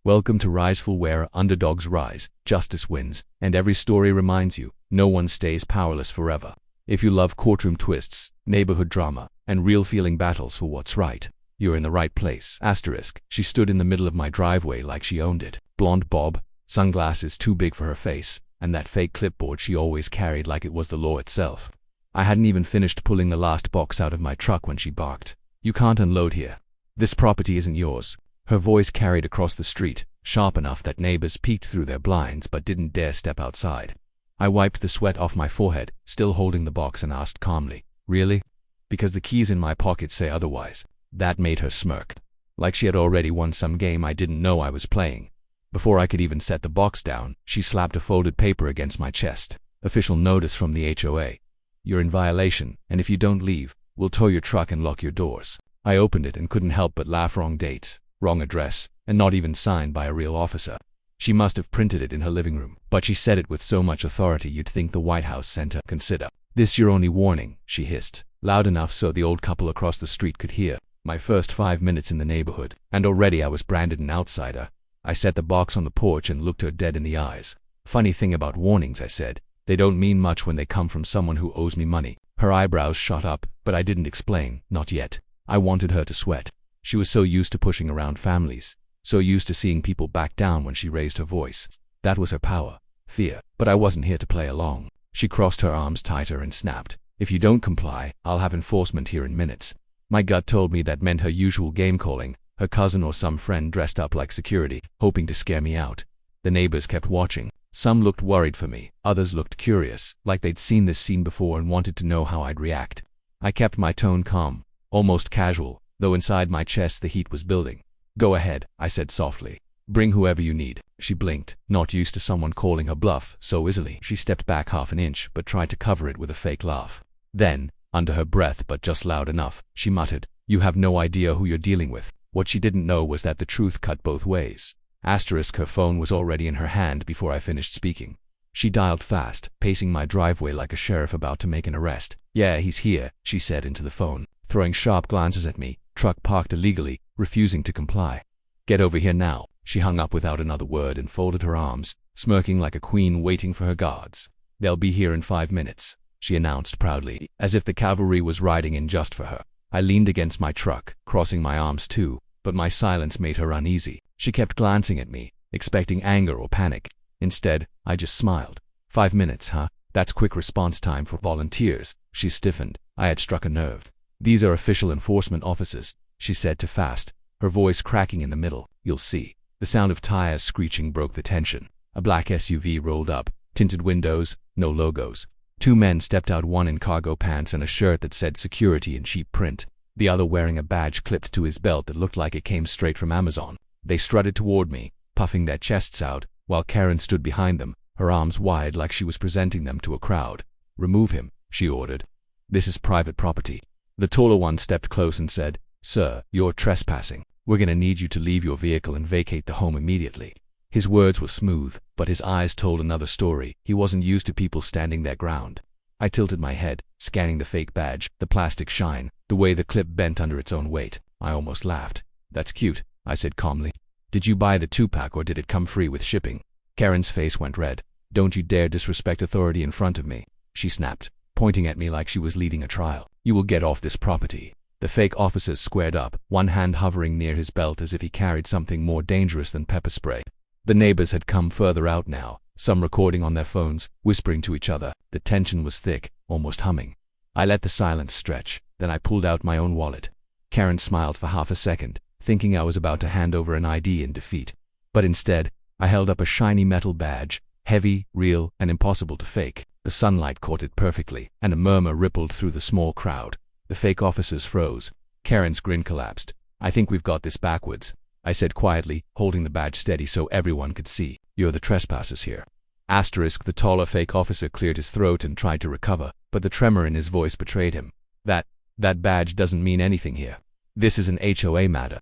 Welcome to Riseful, where underdogs rise, justice wins, and every story reminds you, no one stays powerless forever. If you love courtroom twists, neighborhood drama, and real feeling battles for what's right, you're in the right place. Asterisk. She stood in the middle of my driveway like she owned it. Blonde bob, sunglasses too big for her face, and that fake clipboard she always carried like it was the law itself. I hadn't even finished pulling the last box out of my truck when she barked. "You can't unload here. This property isn't yours." Her voice carried across the street, sharp enough that neighbors peeked through their blinds but didn't dare step outside. I wiped the sweat off my forehead, still holding the box, and asked calmly, "Really?" "Because the keys in my pocket say otherwise." That made her smirk, like she had already won some game I didn't know I was playing. Before I could even set the box down, she slapped a folded paper against my chest. "Official notice from the HOA. You're in violation, and if you don't leave, we'll tow your truck and lock your doors." I opened it and couldn't help but laugh. Wrong date, wrong address, and not even signed by a real officer. She must have printed it in her living room, but she said it with so much authority you'd think the White House sent her. "Consider this your only warning," she hissed, loud enough so the old couple across the street could hear. My first 5 minutes in the neighborhood, and already I was branded an outsider. I set the box on the porch and looked her dead in the eyes. "Funny thing about warnings," I said. "They don't mean much when they come from someone who owes me money." Her eyebrows shot up, but I didn't explain, not yet. I wanted her to sweat. She was so used to pushing around families, so used to seeing people back down when she raised her voice. That was her power, fear. But I wasn't here to play along. She crossed her arms tighter and snapped, "If you don't comply, I'll have enforcement here in minutes." My gut told me that meant her usual game calling, her cousin or some friend dressed up like security, hoping to scare me out. The neighbors kept watching. Some looked worried for me, others looked curious, like they'd seen this scene before and wanted to know how I'd react. I kept my tone calm, almost casual, though inside my chest the heat was building. "Go ahead," I said softly. "Bring whoever you need." She blinked, not used to someone calling her bluff so easily. She stepped back half an inch but tried to cover it with a fake laugh. Then, under her breath but just loud enough, she muttered, "You have no idea who you're dealing with." What she didn't know was that the truth cut both ways. Asterisk. Her phone was already in her hand before I finished speaking. She dialed fast, pacing my driveway like a sheriff about to make an arrest. "Yeah, he's here," she said into the phone, throwing sharp glances at me. "Truck parked illegally, refusing to comply." "Get over here now." She hung up without another word and folded her arms, smirking like a queen waiting for her guards. "They'll be here in 5 minutes," she announced proudly, as if the cavalry was riding in just for her. I leaned against my truck, crossing my arms too, but my silence made her uneasy. She kept glancing at me, expecting anger or panic. Instead, I just smiled. 5 minutes, huh? That's quick response time for volunteers." She stiffened. I had struck a nerve. "These are official enforcement officers," she said too fast, her voice cracking in the middle. "You'll see." The sound of tires screeching broke the tension. A black SUV rolled up, tinted windows, no logos. 2 men stepped out, one in cargo pants and a shirt that said security in cheap print, the other wearing a badge clipped to his belt that looked like it came straight from Amazon. They strutted toward me, puffing their chests out, while Karen stood behind them, her arms wide like she was presenting them to a crowd. "Remove him," she ordered. "This is private property." The taller one stepped close and said, "Sir, you're trespassing. We're gonna need you to leave your vehicle and vacate the home immediately." His words were smooth, but his eyes told another story. He wasn't used to people standing their ground. I tilted my head, scanning the fake badge, the plastic shine, the way the clip bent under its own weight. I almost laughed. "That's cute," I said calmly. "Did you buy the 2-pack or did it come free with shipping?" Karen's face went red. "Don't you dare disrespect authority in front of me," she snapped, pointing at me like she was leading a trial. "You will get off this property." The fake officers squared up, one hand hovering near his belt as if he carried something more dangerous than pepper spray. The neighbors had come further out now, some recording on their phones, whispering to each other. The tension was thick, almost humming. I let the silence stretch, then I pulled out my own wallet. Karen smiled for half a second, thinking I was about to hand over an ID in defeat. But instead, I held up a shiny metal badge, heavy, real, and impossible to fake. The sunlight caught it perfectly, and a murmur rippled through the small crowd. The fake officers froze. Karen's grin collapsed. "I think we've got this backwards," I said quietly, holding the badge steady so everyone could see. "You're the trespassers here." Asterisk. The taller fake officer cleared his throat and tried to recover, but the tremor in his voice betrayed him. That badge doesn't mean anything here. This is an HOA matter.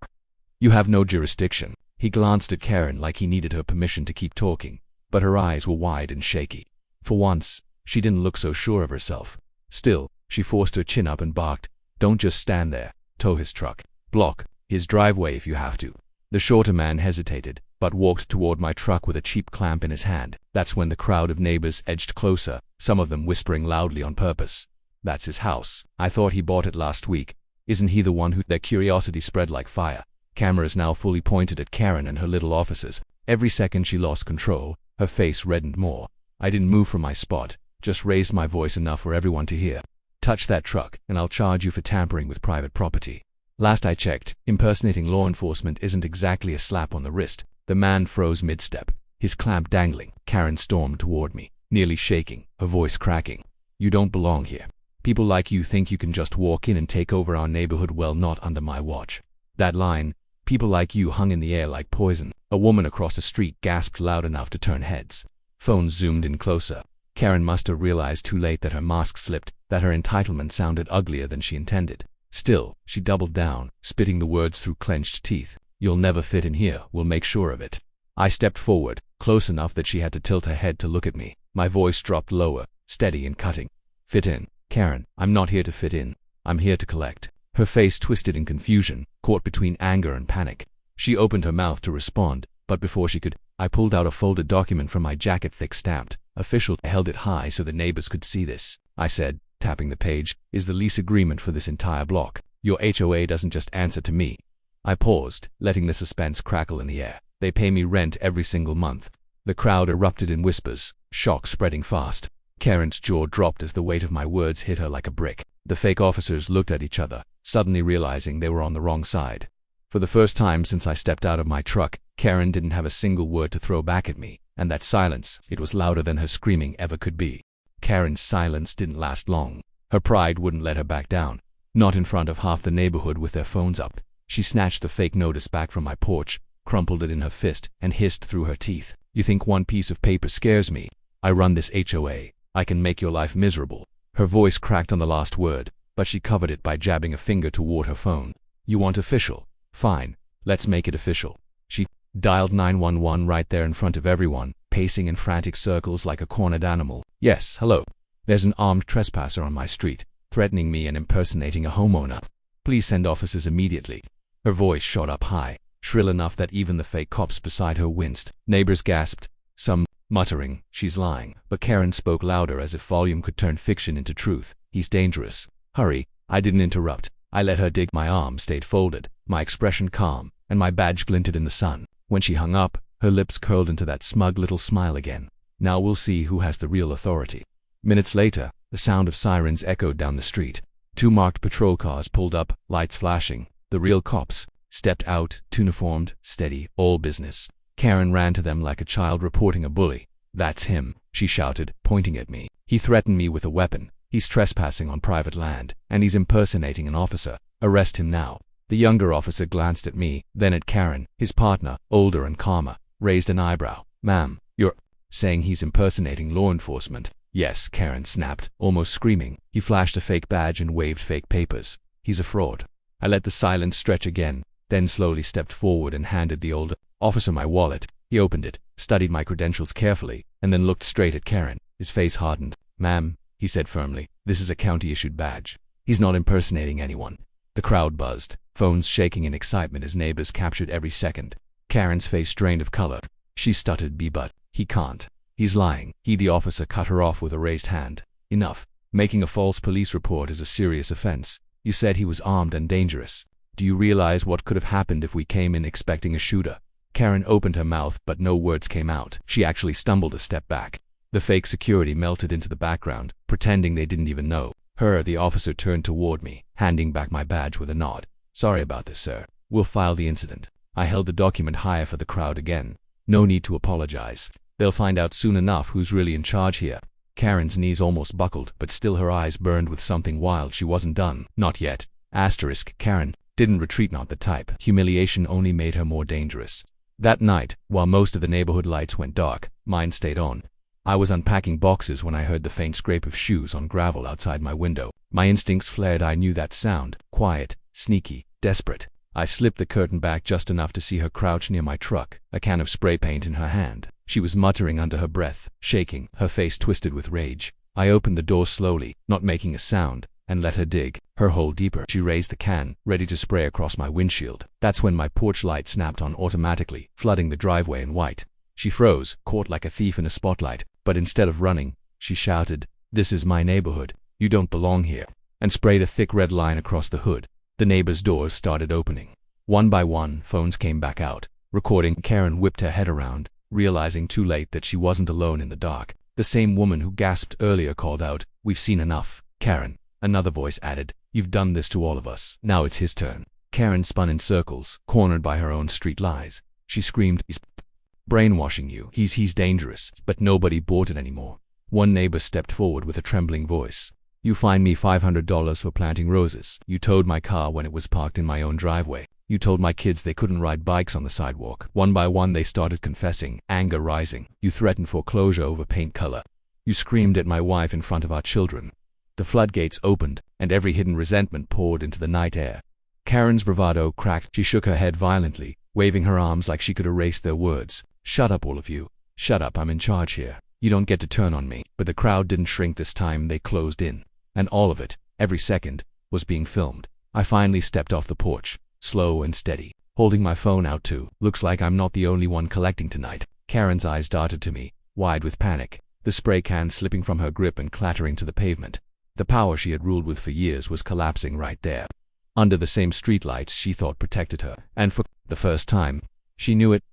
You have no jurisdiction." He glanced at Karen like he needed her permission to keep talking, but her eyes were wide and shaky. For once, she didn't look so sure of herself. Still, she forced her chin up and barked, "Don't just stand there. Tow his truck. Block his driveway if you have to." The shorter man hesitated, but walked toward my truck with a cheap clamp in his hand. That's when the crowd of neighbors edged closer, some of them whispering loudly on purpose. "That's his house. I thought he bought it last week. Isn't he the one who—" Their curiosity spread like fire. Cameras now fully pointed at Karen and her little officers. Every second she lost control, her face reddened more. I didn't move from my spot, just raised my voice enough for everyone to hear. "Touch that truck, and I'll charge you for tampering with private property." Last I checked, impersonating law enforcement isn't exactly a slap on the wrist. The man froze mid-step, his clamp dangling. Karen stormed toward me, nearly shaking, her voice cracking. "You don't belong here. People like you think you can just walk in and take over our neighborhood. Well, not under my watch." That line, "people like you," hung in the air like poison. A woman across the street gasped loud enough to turn heads. Phones zoomed in closer. Karen must have realized too late that her mask slipped, that her entitlement sounded uglier than she intended. Still, she doubled down, spitting the words through clenched teeth. "You'll never fit in here, we'll make sure of it." I stepped forward, close enough that she had to tilt her head to look at me. My voice dropped lower, steady and cutting. "Fit in? Karen, I'm not here to fit in. I'm here to collect." Her face twisted in confusion, caught between anger and panic. She opened her mouth to respond, but before she could, I pulled out a folded document from my jacket, thick stamped. "Official." I held it high so the neighbors could see this. I said, tapping the page, "is the lease agreement for this entire block. Your HOA doesn't just answer to me." I paused, letting the suspense crackle in the air. "They pay me rent every single month." The crowd erupted in whispers, shock spreading fast. Karen's jaw dropped as the weight of my words hit her like a brick. The fake officers looked at each other, suddenly realizing they were on the wrong side. For the first time since I stepped out of my truck, Karen didn't have a single word to throw back at me, and that silence, it was louder than her screaming ever could be. Karen's silence didn't last long. Her pride wouldn't let her back down. Not in front of half the neighborhood with their phones up. She snatched the fake notice back from my porch, crumpled it in her fist, and hissed through her teeth. "You think one piece of paper scares me? I run this HOA. I can make your life miserable." Her voice cracked on the last word, but she covered it by jabbing a finger toward her phone. "You want official? Fine. Let's make it official." She dialed 911 right there in front of everyone, pacing in frantic circles like a cornered animal. "Yes, hello. There's an armed trespasser on my street, threatening me and impersonating a homeowner. Please send officers immediately." Her voice shot up high, shrill enough that even the fake cops beside her winced. Neighbors gasped, some muttering, "She's lying." But Karen spoke louder, as if volume could turn fiction into truth. "He's dangerous. Hurry." I didn't interrupt. I let her dig. My arms stayed folded, my expression calm, and my badge glinted in the sun. When she hung up, her lips curled into that smug little smile again. "Now we'll see who has the real authority." Minutes later, the sound of sirens echoed down the street. 2 marked patrol cars pulled up, lights flashing. The real cops stepped out, uniformed, steady, all business. Karen ran to them like a child reporting a bully. "That's him," she shouted, pointing at me. "He threatened me with a weapon. He's trespassing on private land, and he's impersonating an officer. Arrest him now." The younger officer glanced at me, then at Karen. His partner, older and calmer, raised an eyebrow. "Ma'am, you're saying he's impersonating law enforcement?" "Yes," Karen snapped, almost screaming. "He flashed a fake badge and waved fake papers. He's a fraud." I let the silence stretch again, then slowly stepped forward and handed the older officer my wallet. He opened it, studied my credentials carefully, and then looked straight at Karen. His face hardened. "Ma'am," he said firmly, "this is a county-issued badge. He's not impersonating anyone." The crowd buzzed, phones shaking in excitement as neighbors captured every second. Karen's face drained of color. She stuttered, "But he can't. He's lying." The officer cut her off with a raised hand. "Enough. Making a false police report is a serious offense. You said he was armed and dangerous. Do you realize what could have happened if we came in expecting a shooter?" Karen opened her mouth, but no words came out. She actually stumbled a step back. The fake security melted into the background, pretending they didn't even know her. The officer turned toward me, handing back my badge with a nod. "Sorry about this, sir. We'll file the incident." I held the document higher for the crowd again. "No need to apologize. They'll find out soon enough who's really in charge here." Karen's knees almost buckled, but still her eyes burned with something wild. She wasn't done. Not yet. Karen didn't retreat, not the type. Humiliation only made her more dangerous. That night, while most of the neighborhood lights went dark, mine stayed on. I was unpacking boxes when I heard the faint scrape of shoes on gravel outside my window. My instincts flared. I knew that sound. Quiet, sneaky, desperate. I slipped the curtain back just enough to see her crouch near my truck, a can of spray paint in her hand. She was muttering under her breath, shaking, her face twisted with rage. I opened the door slowly, not making a sound, and let her dig her hole deeper. She raised the can, ready to spray across my windshield. That's when my porch light snapped on automatically, flooding the driveway in white. She froze, caught like a thief in a spotlight, but instead of running, she shouted, "This is my neighborhood. You don't belong here," and sprayed a thick red line across the hood. The neighbors' doors started opening. One by one, phones came back out, recording. Karen whipped her head around, realizing too late that she wasn't alone in the dark. The same woman who gasped earlier called out, "We've seen enough, Karen." Another voice added, "You've done this to all of us. Now it's his turn." Karen spun in circles, cornered by her own street lies. She screamed, "He's brainwashing you. He's dangerous." But nobody bought it anymore. One neighbor stepped forward with a trembling voice. "You fined me $500 for planting roses. You towed my car when it was parked in my own driveway. You told my kids they couldn't ride bikes on the sidewalk." One by one they started confessing, anger rising. "You threatened foreclosure over paint color. You screamed at my wife in front of our children." The floodgates opened, and every hidden resentment poured into the night air. Karen's bravado cracked. She shook her head violently, waving her arms like she could erase their words. "Shut up, all of you. Shut up, I'm in charge here. You don't get to turn on me." But the crowd didn't shrink this time, they closed in. And all of it, every second, was being filmed. I finally stepped off the porch, slow and steady, holding my phone out too. "Looks like I'm not the only one collecting tonight." Karen's eyes darted to me, wide with panic, the spray can slipping from her grip and clattering to the pavement. The power she had ruled with for years was collapsing right there, under the same streetlights she thought protected her. And for the first time, she knew it.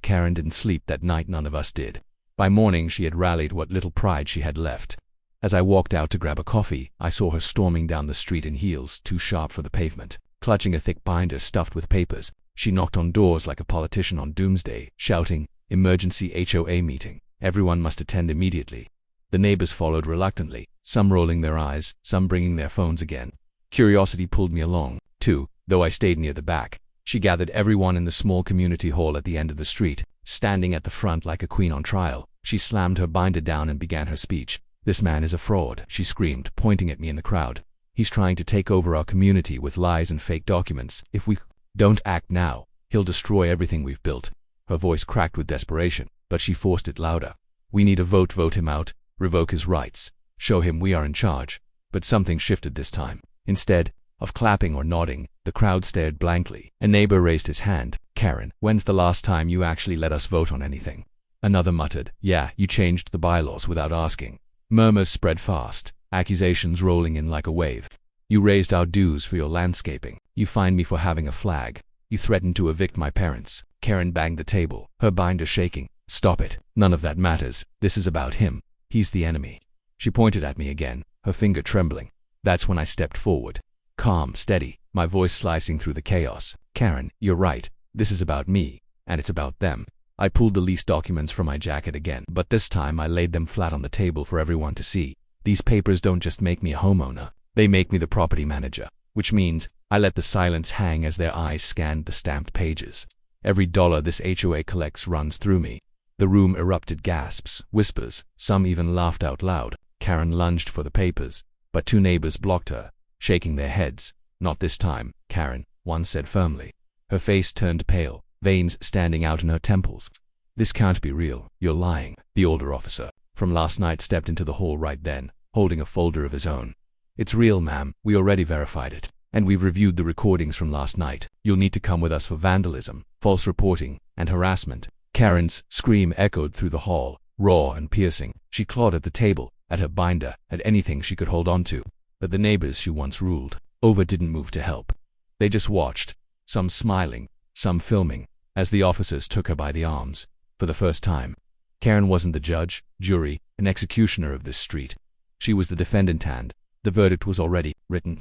Karen didn't sleep that night, none of us did. By morning she had rallied what little pride she had left. As I walked out to grab a coffee, I saw her storming down the street in heels too sharp for the pavement. Clutching a thick binder stuffed with papers, she knocked on doors like a politician on doomsday, shouting, "Emergency HOA meeting. Everyone must attend immediately." The neighbors followed reluctantly, some rolling their eyes, some bringing their phones again. Curiosity pulled me along, too, though I stayed near the back. She gathered everyone in the small community hall at the end of the street, standing at the front like a queen on trial. She slammed her binder down and began her speech. "This man is a fraud," she screamed, pointing at me in the crowd. "He's trying to take over our community with lies and fake documents. If we don't act now, he'll destroy everything we've built." Her voice cracked with desperation, but she forced it louder. "We need a vote. Vote him out. Revoke his rights. Show him we are in charge." But something shifted this time. Instead of clapping or nodding, the crowd stared blankly. A neighbor raised his hand. "Karen, when's the last time you actually let us vote on anything?" Another muttered, "Yeah, you changed the bylaws without asking." Murmurs spread fast, accusations rolling in like a wave. "You raised our dues for your landscaping. You fined me for having a flag. You threatened to evict my parents." Karen banged the table, her binder shaking. "Stop it. None of that matters. This is about him. He's the enemy." She pointed at me again, her finger trembling. That's when I stepped forward. Calm, steady, my voice slicing through the chaos. "Karen, you're right. This is about me, and it's about them." I pulled the lease documents from my jacket again, but this time I laid them flat on the table for everyone to see. "These papers don't just make me a homeowner. They make me the property manager." Which means I let the silence hang as their eyes scanned the stamped pages. "Every dollar this HOA collects runs through me." The room erupted gasps, whispers, some even laughed out loud. Karen lunged for the papers, but two neighbors blocked her, shaking their heads. "Not this time, Karen," one said firmly. Her face turned pale, veins standing out in her temples. "This can't be real. You're lying." The older officer from last night stepped into the hall right then, holding a folder of his own. "It's real, ma'am. We already verified it. And we've reviewed the recordings from last night. You'll need to come with us for vandalism, false reporting, and harassment." Karen's scream echoed through the hall, raw and piercing. She clawed at the table, at her binder, at anything she could hold on to. But the neighbors she once ruled over didn't move to help. They just watched, some smiling, some filming, as the officers took her by the arms. For the first time, Karen wasn't the judge, jury, and executioner of this street. She was the defendant, and the verdict was already written.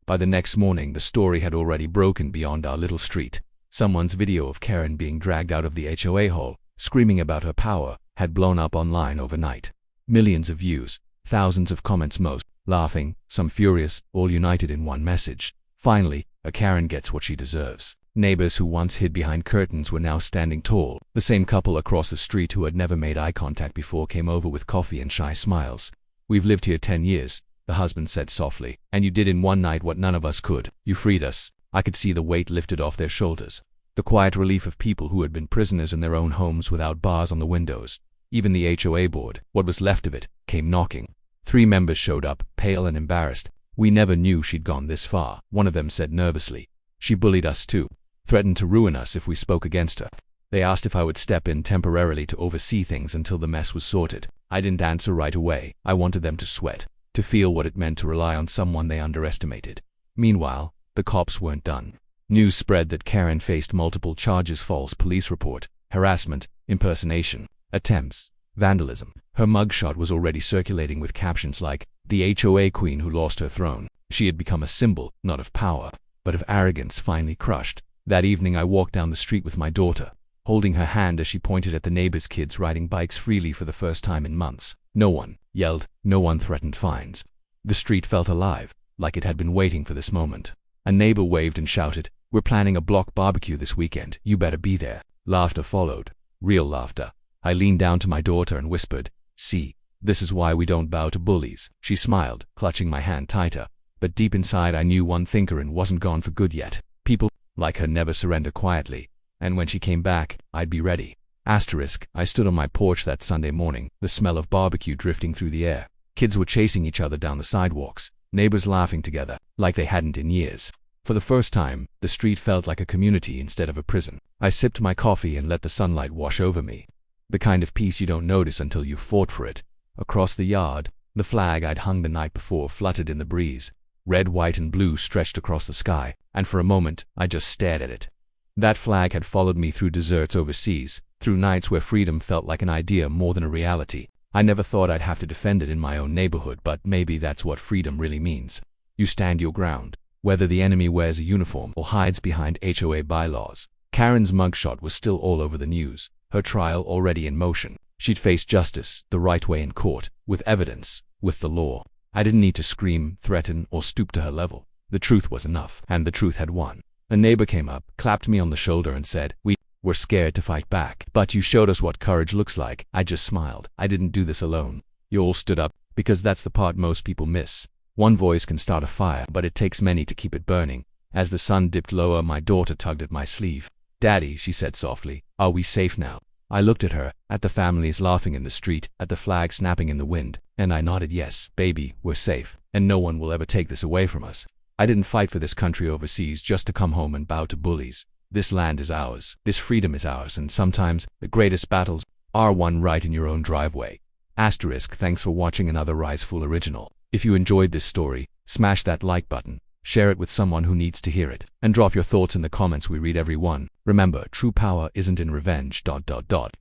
By the next morning, the story had already broken beyond our little street. Someone's video of Karen being dragged out of the HOA hall, screaming about her power, had blown up online overnight. Millions of views, thousands of comments, most laughing, some furious, all united in one message. Finally, a Karen gets what she deserves. Neighbors who once hid behind curtains were now standing tall. The same couple across the street who had never made eye contact before came over with coffee and shy smiles. "We've lived here 10 years, the husband said softly, "and you did in one night what none of us could. You freed us." I could see the weight lifted off their shoulders. The quiet relief of people who had been prisoners in their own homes without bars on the windows. Even the HOA board, what was left of it, came knocking. 3 members showed up, pale and embarrassed. We never knew she'd gone this far, one of them said nervously. She bullied us too. Threatened to ruin us if we spoke against her. They asked if I would step in temporarily to oversee things until the mess was sorted. I didn't answer right away. I wanted them to sweat, to feel what it meant to rely on someone they underestimated. Meanwhile, the cops weren't done. News spread that Karen faced multiple charges: false police report, harassment, impersonation, attempts, vandalism. Her mugshot was already circulating with captions like, "The HOA queen who lost her throne." She had become a symbol, not of power, but of arrogance finally crushed. That evening I walked down the street with my daughter, holding her hand as she pointed at the neighbors' kids riding bikes freely for the first time in months. No one yelled, no one threatened fines. The street felt alive, like it had been waiting for this moment. A neighbor waved and shouted, "We're planning a block barbecue this weekend, you better be there." Laughter followed. Real laughter. I leaned down to my daughter and whispered, "See, this is why we don't bow to bullies." She smiled, clutching my hand tighter. But deep inside I knew one thinker and wasn't gone for good yet. People like her never surrender quietly. And when she came back, I'd be ready. I stood on my porch that Sunday morning, the smell of barbecue drifting through the air. Kids were chasing each other down the sidewalks, neighbors laughing together, like they hadn't in years. For the first time, the street felt like a community instead of a prison. I sipped my coffee and let the sunlight wash over me. The kind of peace you don't notice until you've fought for it. Across the yard, the flag I'd hung the night before fluttered in the breeze. Red, white, and blue stretched across the sky, and for a moment, I just stared at it. That flag had followed me through deserts overseas, through nights where freedom felt like an idea more than a reality. I never thought I'd have to defend it in my own neighborhood, but maybe that's what freedom really means. You stand your ground, whether the enemy wears a uniform or hides behind HOA bylaws. Karen's mugshot was still all over the news, her trial already in motion. She'd face justice, the right way in court, with evidence, with the law. I didn't need to scream, threaten, or stoop to her level. The truth was enough, and the truth had won. A neighbor came up, clapped me on the shoulder and said, "We were scared to fight back, but you showed us what courage looks like." I just smiled. I didn't do this alone. You all stood up, because that's the part most people miss. One voice can start a fire, but it takes many to keep it burning. As the sun dipped lower, my daughter tugged at my sleeve. "Daddy," she said softly, "are we safe now?" I looked at her, at the families laughing in the street, at the flag snapping in the wind, and I nodded yes, baby, we're safe, and no one will ever take this away from us. I didn't fight for this country overseas just to come home and bow to bullies. This land is ours, this freedom is ours, and sometimes the greatest battles are won right in your own driveway. Thanks for watching another Riseful original. If you enjoyed this story, smash that like button, share it with someone who needs to hear it, and drop your thoughts in the comments. We read every one. Remember, true power isn't in revenge,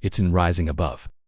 it's in rising above.